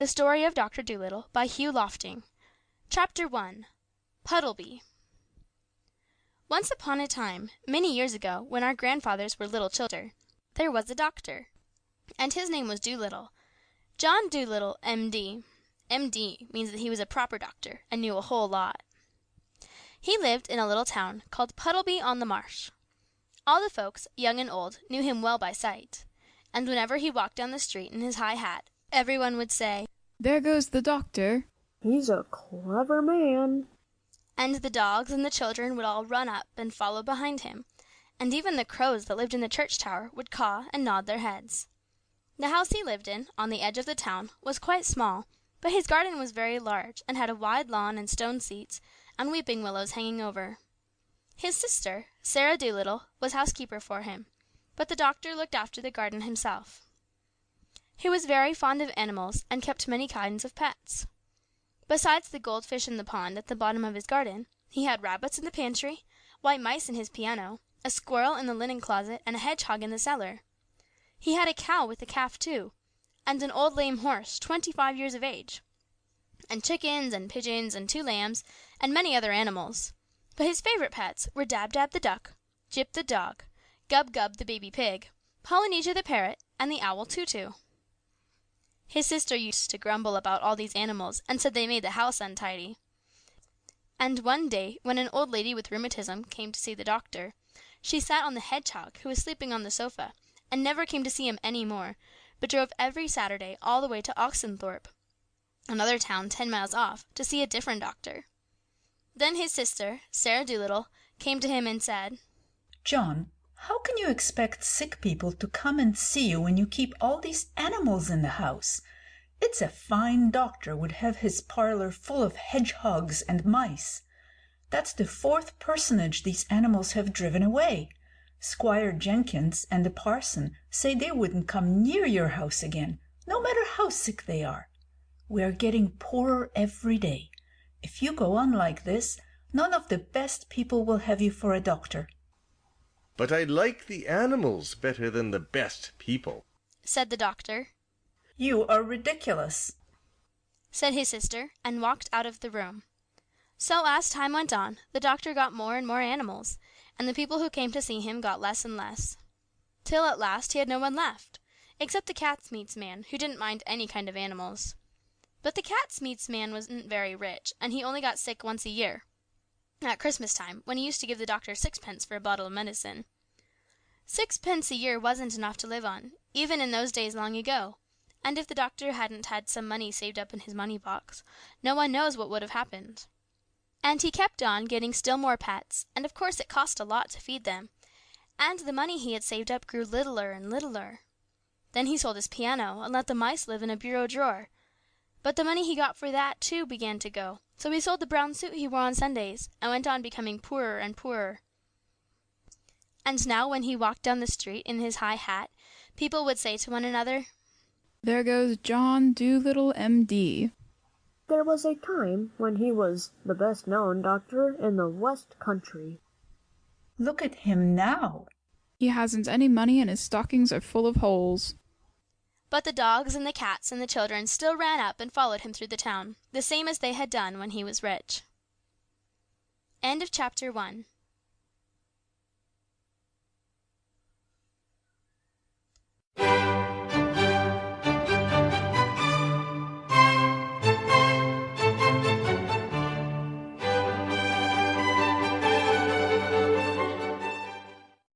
The Story of Dr. Dolittle by Hugh Lofting. Chapter 1. Puddleby. Once upon a time, many years ago, when our grandfathers were little children, there was a doctor, and his name was Dolittle. John Dolittle, M.D. M.D. means that he was a proper doctor, and knew a whole lot. He lived in a little town called Puddleby on the Marsh. All the folks, young and old, knew him well by sight, and whenever he walked down the street in his high hat, everyone would say, "There goes the doctor." "He's a clever man." And the dogs and the children would all run up and follow behind him, and even the crows that lived in the church tower would caw and nod their heads. The house he lived in, on the edge of the town, was quite small, but his garden was very large, and had a wide lawn and stone seats, and weeping willows hanging over. His sister, Sarah Dolittle, was housekeeper for him, but the doctor looked after the garden himself. He was very fond of animals, and kept many kinds of pets. Besides the goldfish in the pond at the bottom of his garden, he had rabbits in the pantry, white mice in his piano, a squirrel in the linen closet, and a hedgehog in the cellar. He had a cow with a calf too, and an old lame horse 25 years of age, and chickens and pigeons and 2 lambs, and many other animals. But his favourite pets were Dab Dab the duck, Jip the dog, Gub Gub the baby pig, Polynesia the parrot, and the owl Tutu. His sister used to grumble about all these animals, and said they made the house untidy. And one day, when an old lady with rheumatism came to see the doctor, she sat on the hedgehog, who was sleeping on the sofa, and never came to see him any more, but drove every Saturday all the way to Oxenthorpe, another town 10 miles off, to see a different doctor. Then his sister, Sarah Dolittle, came to him and said, "John, how can you expect sick people to come and see you when you keep all these animals in the house? It's a fine doctor would have his parlor full of hedgehogs and mice. That's the 4th personage these animals have driven away. Squire Jenkins and the parson say they wouldn't come near your house again, no matter how sick they are. We are getting poorer every day. If you go on like this, none of the best people will have you for a doctor." "But I like the animals better than the best people," said the doctor. "You are ridiculous," said his sister, and walked out of the room. So as time went on, the doctor got more and more animals, and the people who came to see him got less and less, till at last he had no one left, except the cat's meats man, who didn't mind any kind of animals. But the cat's meats man wasn't very rich, and he only got sick once a year, at Christmas time, when he used to give the doctor 6 pence for a bottle of medicine. 6 pence a year wasn't enough to live on, even in those days long ago, and if the doctor hadn't had some money saved up in his money box, no one knows what would have happened. And he kept on getting still more pets, and of course it cost a lot to feed them, and the money he had saved up grew littler and littler. Then he sold his piano, and let the mice live in a bureau drawer, but the money he got for that too began to go, so he sold the brown suit he wore on Sundays, and went on becoming poorer and poorer. And now when he walked down the street in his high hat, people would say to one another, "There goes John Dolittle, M.D." There was a time when he was the best known doctor in the West Country. "Look at him now." "He hasn't any money and his stockings are full of holes." But the dogs and the cats and the children still ran up and followed him through the town, the same as they had done when he was rich. End of chapter 1.